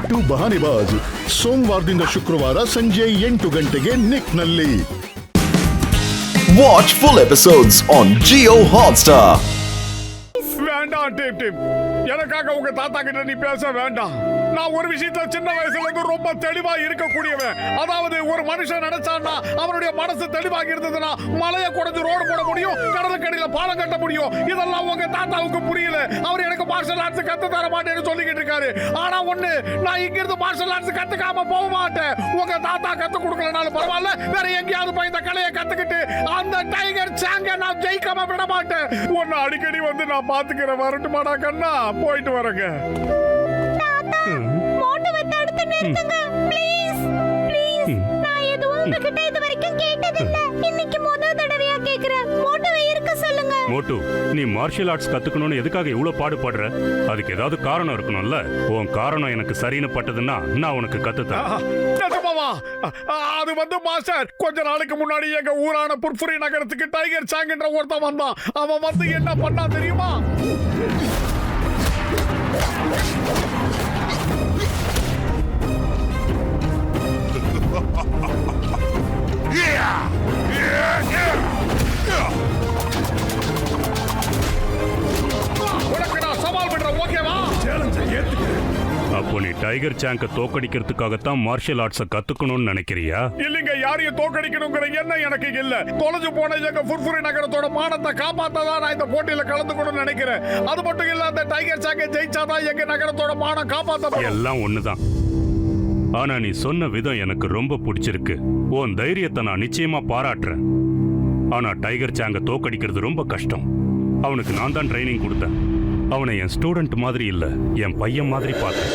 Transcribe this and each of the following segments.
ಬಿಟ್ಟು ಬಹಾನಿಬಾಜ್ ಸೋಮವಾರದಿಂದ ಶುಕ್ರವಾರ ಸಂಜೆ 8 ಗಂಟೆಗೆ ನಿಕ್ನಲ್ಲಿ. Watch full episodes on Jio Hotstar. வேண்டாம் டீப் டீப், எனக்காக உங்க தாத்தா கிட்ட நீ பேச வேண்டாம். நான் ஒரு விஷயத்துல சின்ன வயசுல இருந்து ரொம்ப தெளிவா இருக்கக்கூடியவன். அதாவது ஒரு மனுஷன் நினைச்சான்னா அவனுடைய மனசு தெளிவாக இருந்ததுன்னா மலையை குறைஞ்சு ரோடு போட முடியும், கடலுக்கடியில பாலம் கட்ட முடியும். இதெல்லாம் உங்க தாத்தாவுக்கு புரியல. அவர் எனக்கு மார்ஷல் ஆர்ட்ஸ் கத்து தர மாட்டேன்னு சொல்லிக்கிட்டு இருக்காரு. ஆனா ஒண்ணு, நான் இங்க இருந்து மார்ஷல் ஆர்ட்ஸ் கத்துக்காம போக மாட்டேன். உங்க தாத்தா கத்து கொடுக்கலனாலும் பரவாயில்ல, வேற எங்கேயாவது போய் இந்த கலையை கத்துக்கிட்டு அந்த டைகர் சாங்க நான் ஜெயிக்காம விட மாட்டேன். உன்னை அடிக்கடி வந்து நான் பாத்துக்கிறேன். வரட்டுமாடா கண்ணா, போயிட்டு வரேங்க. மோட்டோவை தடுத்து நிறுத்துங்க ப்ளீஸ் ப்ளீஸ். நான் எதுவும் உங்ககிட்ட இதுவரைக்கும் கேட்டதில்ல. இன்னைக்கு முதல் தடவையா கேக்குறேன். மோட்டோவை இருக்க சொல்லுங்க. மோட்டு, நீ மார்ஷியல் ஆர்ட்ஸ் கத்துக்கணும்னு எதுக்காக இவ்வளவு பாடுபடுற? அதுக்கு ஏதாவது காரணம் இருக்கணும்ல. உன் காரணம் எனக்கு சரின்னு பட்டதுன்னா நான் உனக்கு கத்துத்தரேன். அது வந்து மாஸ்டர், கொஞ்ச நாளைக்கு முன்னாடி எங்க ஊரான புர்ஃபுரி நகரத்துக்கு டைகர் சாங்ன்ற ஒருத்தன் வந்தான். அவன் வந்து என்ன பண்ணா தெரியுமா? உனக்கு நான் சவால் பண்றேன், ஓகேவா? சேலஞ்சை ஏத்துக்கிறேன். அப்போ நீ டைகர் சாங்க தோக்கடிக்கிறதுக்காகத்தான் மார்ஷியல் ஆர்ட்ஸை கத்துக்கணும்னு நினைக்கிறியா? இல்லைங்க, யாரையும் தோக்கடிக்கணுங்கிற எண்ணம் எனக்கு இல்ல. தொலைஞ்சு போன எங்க புர்ஃபுரி நகரத்தோட மானத்தை காப்பாத்ததான் நான் இந்த போட்டியில கலந்துக்கணும்னு நினைக்கிறேன். அது மட்டும் இல்ல, அந்த டைகர் சாங்க ஜெயிச்சாதான் எங்க நகரத்தோட மானம் காப்பாத்தப்படும். எல்லாம் ஒண்ணுதான். ஆனா நீ சொன்ன விதம் எனக்கு ரொம்ப பிடிச்சிருக்கு. உன் தைரியத்தை நான் நிச்சயமா பாராட்டுறேன். ஆனா டைகர் சாங்க தோக்கடிக்கிறது ரொம்ப கஷ்டம். அவனுக்கு நான் தான் ட்ரைனிங் கொடுத்தேன். அவனை என் ஸ்டூடெண்ட் மாதிரி இல்ல, என் பையன் மாதிரி பார்த்தேன்.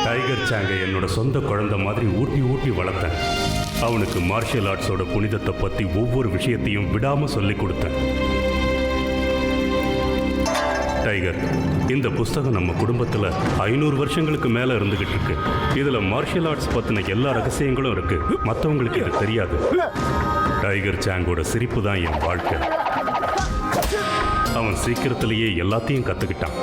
டைகர் சாங்க என்னோட சொந்த குழந்தை மாதிரி ஊட்டி ஊட்டி வளர்த்தேன். அவனுக்கு மார்ஷியல் ஆர்ட்ஸோட புனிதத்தை பத்தி ஒவ்வொரு விஷயத்தையும் விடாம சொல்லி கொடுத்தேன். டைகர், இந்த புஸ்தகம் நம்ம குடும்பத்துல 500 வருஷங்களுக்கு மேல இருந்துகிட்டு இருக்கு. இதுல மார்ஷியல் ஆர்ட்ஸ் பத்தின எல்லா ரகசியங்களும் இருக்கு. மற்றவங்களுக்கு இது தெரியாது. டைகர் சாங்கோட சிரிப்பு தான் என் வாழ்க்கை. அவன் சீக்கிரத்திலேயே எல்லாத்தையும் கத்துக்கிட்டான்.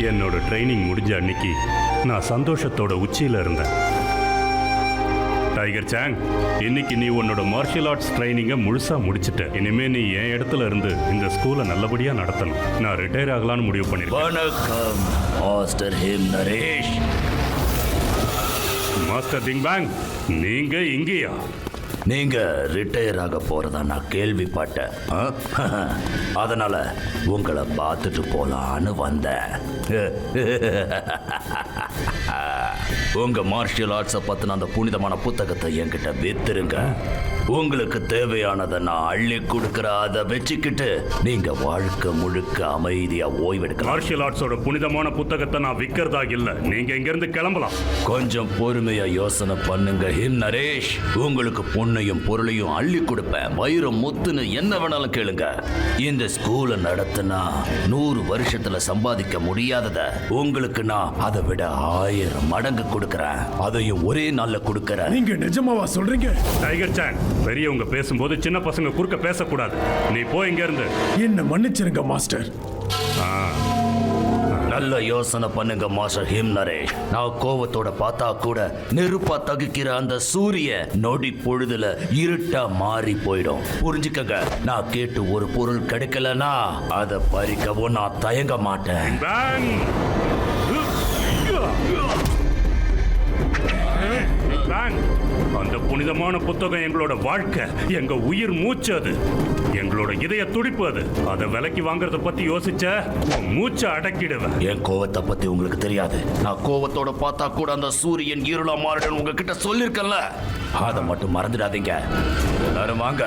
என்னோட ட்ரைனிங் முடிஞ்ச அன்னைக்கு நான் சந்தோஷத்தோட உச்சியில இருந்தேன். டைகர் சாங், இன்னைக்கு நீ உன்னோட மார்ஷியல் ஆர்ட்ஸ் ட்ரைனிங்கை முழுசா முடிச்சிட்ட. இனிமே நீ என் இடத்துல இருந்து இந்த ஸ்கூலை நல்லபடியா நடத்தணும். நான் ரிட்டையர் ஆகலான்னு முடிவு பண்ணிருக்கேன். வணக்கம் மாஸ்டர் ஹிம் நரேஷ். மாஸ்டர் திங் பேங், நீங்க இங்கேயா? நீங்க ரிட்டையர் ஆக போறதா நான் கேள்விப்பட்டேன். அதனால உங்களை பார்த்துட்டு போலான்னு வந்தேன். உங்க மார்ஷியல் ஆர்ட்ஸை பத்தின அந்த புனிதமான புத்தகத்தை என்கிட்ட வித்துருங்க. உங்களுக்கு தேவையானதை நான் அள்ளி கொடுக்கிற அதை வச்சுக்கிட்டு நீங்க வாழ்க்கை முழுக்க அமைதியா ஓய்வெடுக்கலாம். மார்ஷியல் ஆர்ட்ஸோட புனிதமான புத்தகத்தை நான் விற்கிறதா இல்ல. நீங்க இங்க இருந்து கிளம்பலாம். கொஞ்சம் பொறுமையா யோசனை பண்ணுங்க ஹிம் நரேஷ். உங்களுக்கு பொண்ணையும் பொருளையும் அள்ளி கொடுப்பேன். வைரம் முத்துன்னு என்ன வேணாலும் கேளுங்க. இந்த ஸ்கூலை நடத்தினா 100 வருஷத்துல சம்பாதிக்க முடியாதத உங்களுக்கு நான் அதை விட 1000 மடங்கு கொடுக்கறேன். அதையும் ஒரே நாள்ல கொடுக்கறேன். நீங்க நிஜமாவா சொல்றீங்க? டைகர் சாங், பெரியவங்க பேசும்போது சின்ன பசங்க குறுக்க பேசக்கூடாது. நீ போ இங்க இருந்து. என்ன மன்னிச்சிருங்க மாஸ்டர். நல்ல யோசனை பண்ணுங்க மாஸ்டர் ஹிம் நரேஷ். நான் கோவத்தோட பார்த்தா கூட நெருப்பா தகுக்கிற அந்த சூரிய நொடி பொழுதுல இருட்டா மாறி போயிடும். புரிஞ்சுக்கங்க, நான் கேட்டு ஒரு பொருள் கிடைக்கலனா அதை பறிக்கவும் நான் தயங்க மாட்டேன். பேங்! பேங்! அந்த புனிதமான புத்தகம் எங்களோட வாழ்க்கை, எங்க உயிர் மூச்சு. அது எங்களோட இதய துடிப்பு. அது அதை விலைக்கு வாங்குறத பத்தி யோசிச்ச மூச்சை அடக்கிடுவேன். என் கோவத்தை பத்தி உங்களுக்கு தெரியாது. நான் கோவத்தோட பார்த்தா கூட அந்த சூரியன் இருளா மாறிடும் உங்ககிட்ட சொல்லிருக்கல. அதை மட்டும் மறந்துடாதீங்க. எல்லாரும் வாங்க.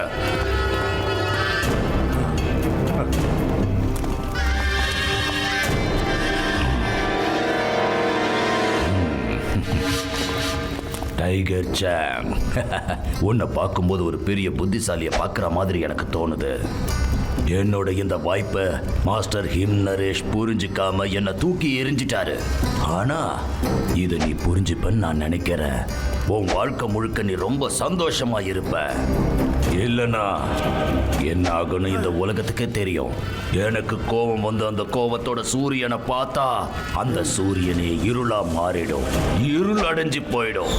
டைகர் சாங், உன்னை பார்க்கும்போது ஒரு பெரிய புத்திசாலியை பார்க்குற மாதிரி எனக்கு தோணுது. என்னோட இந்த வாய்ப்பை மாஸ்டர் ஹிம் நரேஷ் புரிஞ்சுக்காம என்னை தூக்கி எரிஞ்சிட்டாரு. ஆனா இதை நீ புரிஞ்சுப்பன்னு நான் நினைக்கிறேன். உன் வாழ்க்கை முழுக்க நீ ரொம்ப சந்தோஷமா இருப்ப. இல்லைன்னா என்ன ஆகுன்னு இந்த உலகத்துக்கே தெரியும். எனக்கு கோபம் வந்து அந்த கோபத்தோட சூரியனை பார்த்தா அந்த சூரியனே இருளா மாறிடும். இருள் அடைஞ்சு போயிடும்.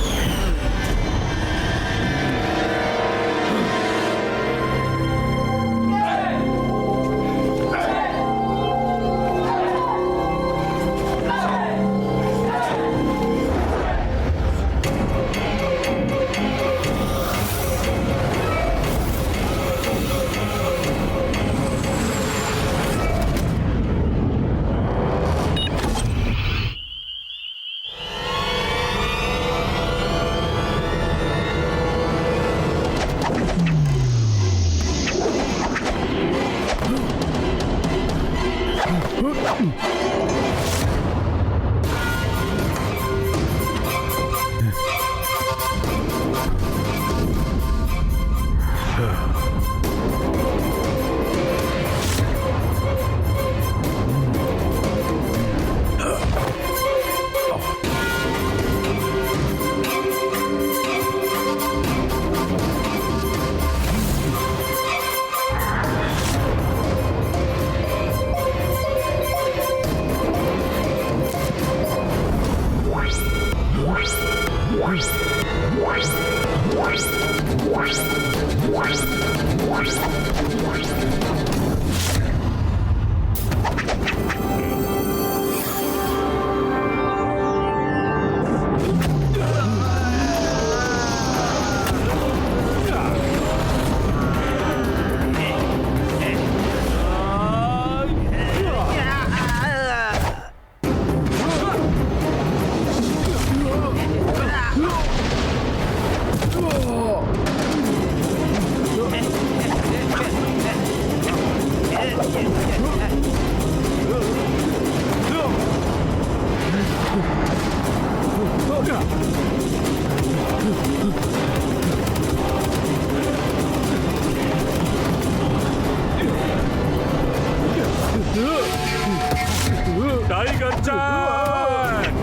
Tiger song!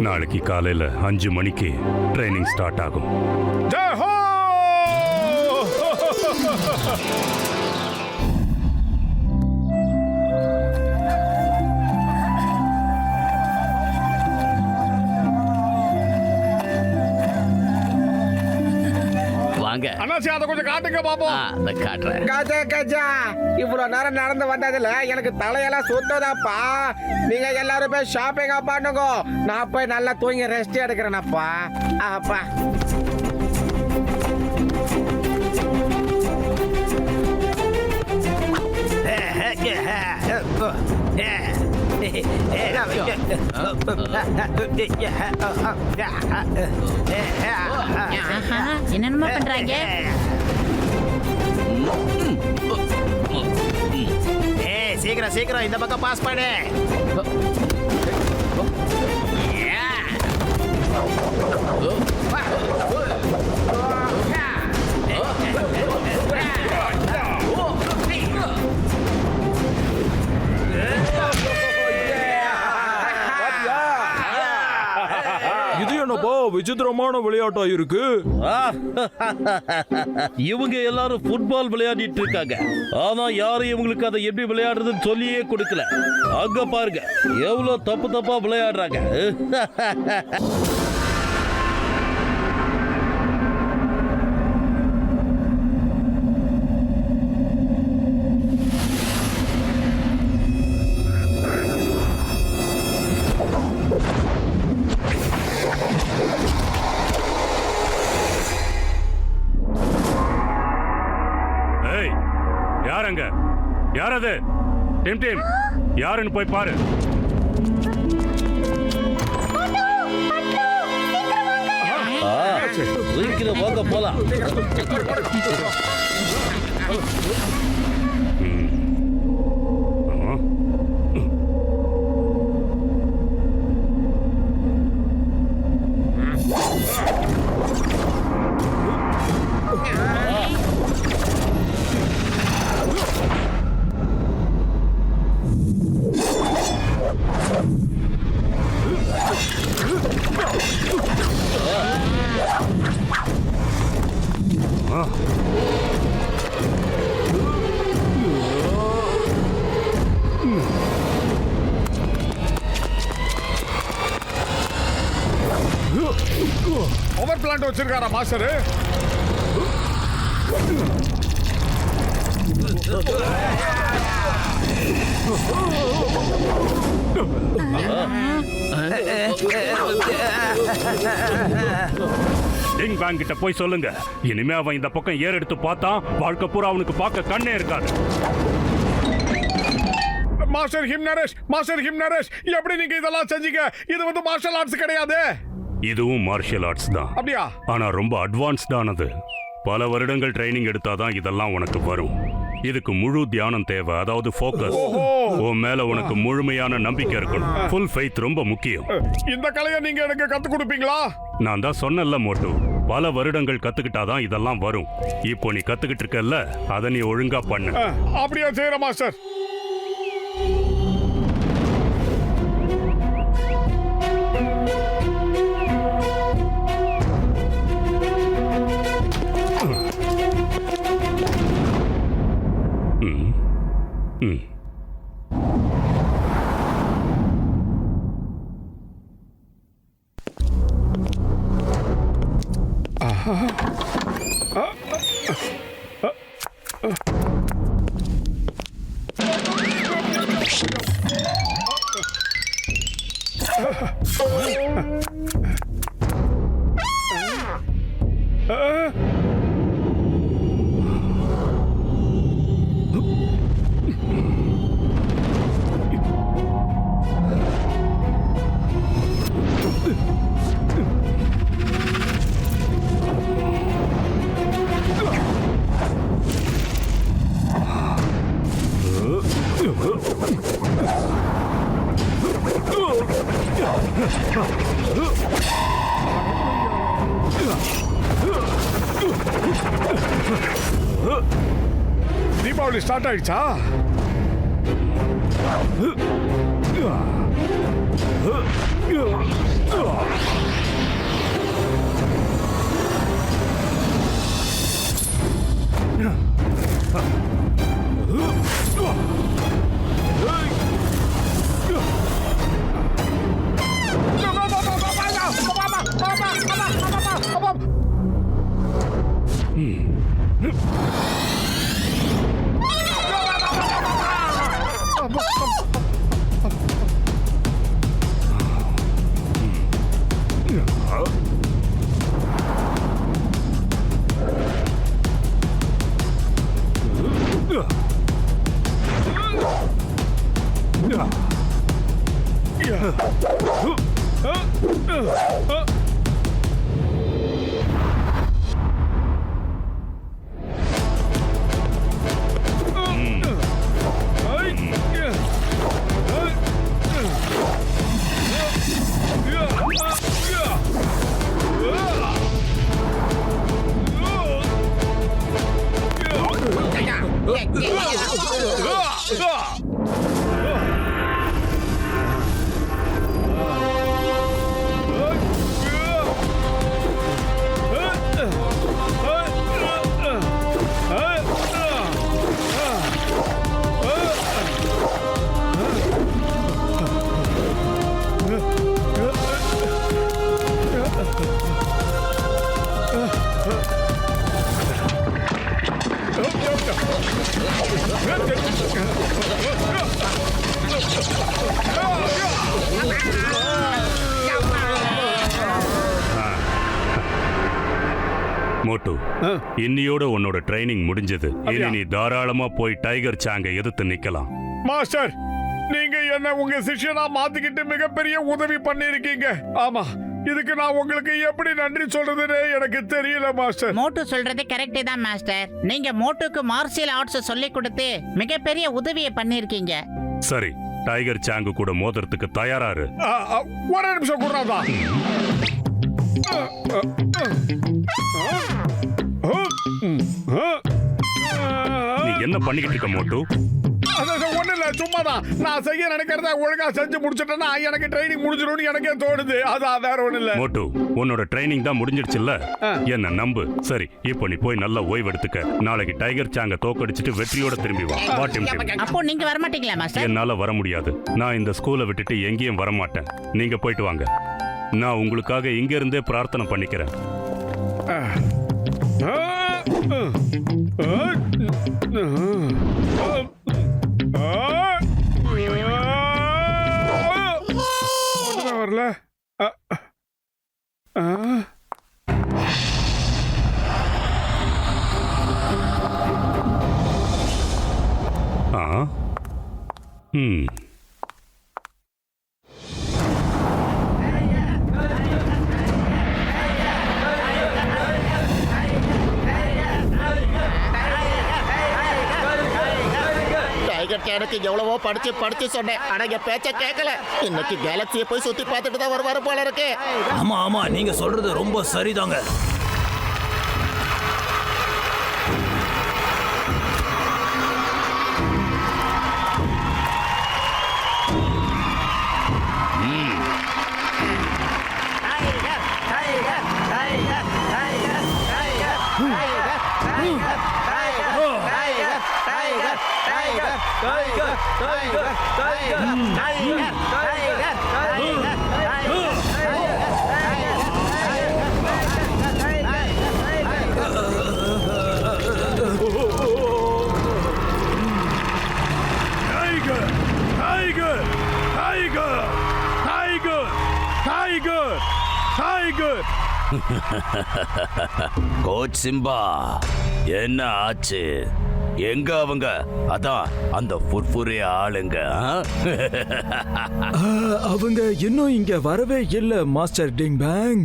நாளைக்கு காலையில 5 மணிக்கு ட்ரைனிங் ஸ்டார்ட் ஆகும். ஜெய் ஹோ! வாங்க சொல்லுங்க அண்ணாச்சி அதை கொஞ்சம் காட்டுங்க பாப்போம். இந்த காட்டுறேன். கஜா கஜா இவ்வளவு நேரம் நடந்து வந்ததுல எனக்கு தலையெல்லாம் சுத்ததாப்பா. நீங்க எல்லாரும் போய் ஷாப்பிங்கா பண்ணுங்க. நான் போய் நல்லா தூங்கி ரெஸ்ட் எடுக்கிறேனப்பா. அப்பா என்னென்னமா பண்றாங்க? சீக்கிரம் சீக்கிரம் இந்த பக்கம் பாஸ் பண்ணு. இது என்னப்பா விசித்திரமான விளையாட்டா இருக்கு. இவங்க எல்லாரும் ஃபுட்பால் விளையாடிட்டு இருக்காங்க. ஆனா யாரும் இவங்களுக்கு அதை எப்படி விளையாடுறதுன்னு சொல்லியே கொடுக்கல. அங்க பாருங்க எவ்வளவு தப்பு தப்பா விளையாடுறாங்க. ஏய், யாரங்க? யார் அது? டீம் டீம் யாருன்னு போய் பாரு. சீக்கிரம் வாங்க போலாம். பவர் பிளான்ட் வச்சிருக்காரா மாஸ்டர்? டிங் பேங் கிட்ட போய் சொல்லுங்க. இனிமே அவன் இந்த பக்கம் ஏர் எடுத்து பார்த்தான் வாழ்க்கை பூரா அவனுக்கு பார்க்க கண்ணே இருக்காது. மாஸ்டர் ஹிம் நரேஷ், மாஸ்டர் ஹிம் நரேஷ், எப்படி நீங்க இதெல்லாம் செஞ்சீங்க? இது வந்து மார்ஷல் ஆர்ட்ஸ் கிடையாது. இதுவும் மார்ஷியல் ஆர்ட்ஸ் தான். அப்படியா? ஆனா ரொம்ப அட்வான்ஸ்டானது. பல வருடங்கள் ட்ரைனிங் எடுத்தாதான் இதெல்லாம் உனக்கு வரும். இதுக்கு முழு தியானம் தேவை, அதாவது ஃபோக்கஸ். உன் மேல உனக்கு முழுமையான நம்பிக்கை இருக்கணும். ஃபுல் ஃபெய்த் ரொம்ப முக்கியம். இந்த கலையை நீங்க எனக்கு கத்து கொடுப்பீங்களா? நான் தான் சொன்னேன்ல மோட்டு, பல வருடங்கள் கத்துக்கிட்டாதான் இதெல்லாம் வரும். இப்போ நீ கத்துக்கிட்டு இருக்கல்ல, அதை நீ ஒழுங்கா பண்ணு. அப்படியே செய்யற மாஸ்டர். தீபாவளி ஸ்டார்ட் ஆயிடுச்சா? மோட்டு, இன்னியோட உன்னோட ட்ரைனிங் முடிஞ்சது. இனி நீ தாராளமா போய் டைகர் சாங்க எதிர்த்து நிக்கலாம். மாஸ்டர், நீங்க என்ன உங்க சிஷ்யனா மாத்திக்கிட்டு மிகப்பெரிய உதவி பண்ணிருக்கீங்க. ஆமா, இதுக்கு நான் உங்களுக்கு எப்படி நன்றி சொல்றதுன்னு எனக்கு தெரியல மாஸ்டர். மோட்டு சொல்றது கரெக்ட் தான் மாஸ்டர். நீங்க மோட்டுக்கு மார்ஷியல் ஆர்ட்ஸ் சொல்லி கொடுத்து மிகப்பெரிய உதவியை பண்ணிருக்கீங்க. சரி, டைகர் சாங்கு கூட மோதிரத்துக்கு தயாராரு. ஒரு நிமிஷம் கூடாதா? நீ என்ன பண்ணிக்கிட்டு இருக்க மோட்டு? ஒண்ணு இல்ல, சும்மாதான். நான் செய்ய நினைக்கிறத ஒழுங்கா செஞ்சு முடிச்சிட்டேன்னா எனக்கு ட்ரைனிங் முடிஞ்சிடும்னு எனக்கே தோணுது. அதான், வேற ஒண்ணு இல்ல. மோட்டு, உன்னோட ட்ரைனிங் தான் முடிஞ்சிடுச்சுல்ல? என்ன நம்பு. சரி, இப்போ நீ போய் நல்லா ஓய்வு எடுத்துக்க. நாளைக்கு டைகர் சாங்க தோக்கடிச்சிட்டு வெற்றியோட திரும்பி வா. வா டிம் டிம். அப்போ நீங்க வர மாட்டீங்களா மாஸ்டர்? என்னால வர முடியாது. நான் இந்த ஸ்கூலை விட்டுட்டு எங்கேயும் வர மாட்டேன். நீங்க போயிட்டு வாங்க. நான் உங்களுக்காக இங்க இருந்தே பிரார்த்தனை பண்ணிக்கிறேன். வரல. எனக்கு எவ்வளவோ படிச்சு சொன்னேன். ஆனா என் பேச்ச கேட்கல. இன்னைக்கு கேலக்சியை போய் சுத்தி பார்த்துட்டு தான் வருவாரு போல இருக்கு. ஆமா ஆமா, நீங்க சொல்றது ரொம்ப சரிதாங்க. கோச் சிம்பா, என்ன ஆச்சு? எங்க அவங்க? அதான் அந்த ஃபுர்ஃபுரே ஆளுங்க. அவங்க இன்னும் இங்க வரவே இல்ல மாஸ்டர் டிங் பேங்.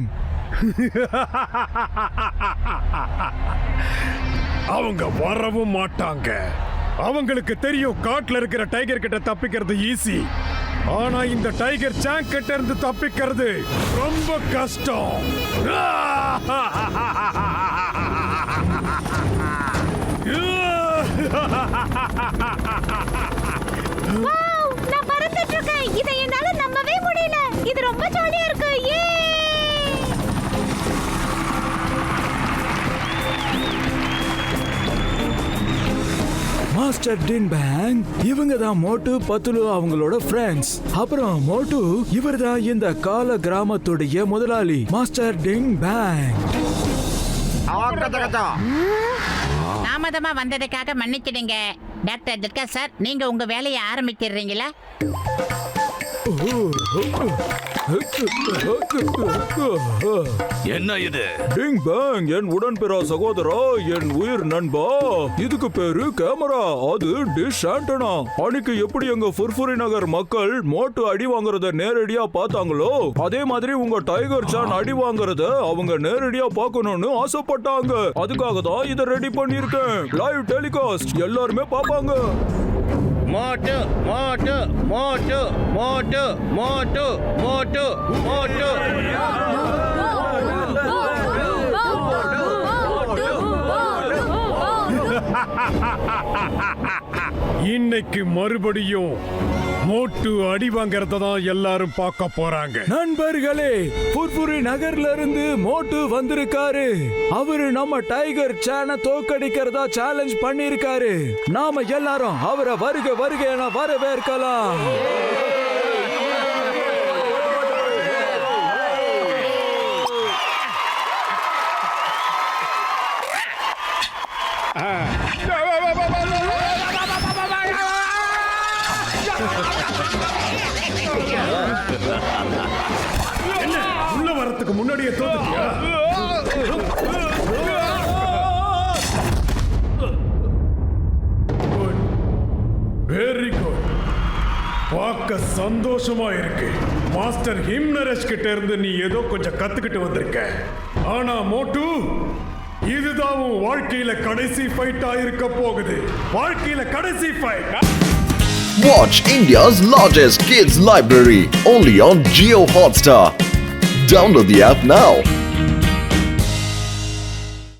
அவங்க வரவும் மாட்டாங்க. அவங்களுக்கு தெரியும் காட்டுல இருக்கிற டைகர் கிட்ட தப்பிக்கிறது ஈஸி. ஆனா இந்த டைகர் சாங் கிட்ட இருந்து தப்பிக்கிறது ரொம்ப கஷ்டம். வாவ், நான் பறந்துட்டு இருக்கேன். இதை என்னால நம்பவே முடியல. இது ரொம்ப ஜாலியா இருக்கு. ஏ! மாஸ்டர் டின் பேங், இவங்க தான் மோட்டு பத்துலு அவங்களோட ஃப்ரெண்ட்ஸ். அப்புறம் மோட்டு இவர் தான் இந்த கால கிராமத்துடைய முதலாளி மாஸ்டர் டின் பேங். தாமதமா வந்ததுக்காக மன்னிச்சிடுங்க டாக்டர் துர்கா சார். நீங்க உங்க வேலையை ஆரம்பிச்சிடுறீங்களா? என்ன இது? டிங் பேங், என் உடன்பிறா சகோதரா, என் உயிர் நண்பா. இதுக்கு பேரு கேமரா, அது டிஷ் ஆண்டனா. அன்னைக்கு எப்படி எங்க ஃபுர்ஃபுரி நகர் மக்கள் மோட்டு அடி வாங்குறத நேரடியா பார்த்தாங்களோ, அதே மாதிரி உங்க டைகர் சான் அடி வாங்குறத அவங்க நேரடியா பார்க்கணும்னு ஆசைப்பட்டாங்க. அதுக்காக தான் இதை ரெடி பண்ணிருக்கேன். லைவ் டெலிகாஸ்ட் எல்லாருமே பாப்பாங்க. மோட்டு மோட்டு மோட்டு மோட்டு மோட்டு மோட்டு மோட்டு. இன்னைக்கு மறுபடியும் மோட்டு அடி வாங்கறத தான் எல்லாரும் பார்க்க போறாங்க. நண்பர்களே, ஃபுர்ஃபுரி நகர்ல இருந்து மோட்டு வந்திருக்காரு. அவரு நம்ம டைகர் சானை தோக்கடிக்கிறதா சேலஞ்ச் பண்ணிருக்காரு. நாம எல்லாரும் அவரை வருக வருக என வரவேற்கலாம். உள்ள வரதுக்கு முன்னாடியே தோத்துட்டியா? Very good. பார்க்க சந்தோஷமா இருக்கு. மாஸ்டர் ஹிம்னரேஷ் கிட்ட இருந்து நீ ஏதோ கொஞ்சம் கத்துக்கிட்டு வந்திருக்க. ஆனா மோட்டு, இதுதான் உன் வாழ்க்கையில கடைசி ஃபைட்டா இருக்க போகுது. வாழ்க்கையில கடைசி fight. Watch India's largest kids library only on Jio Hotstar. Download the app now.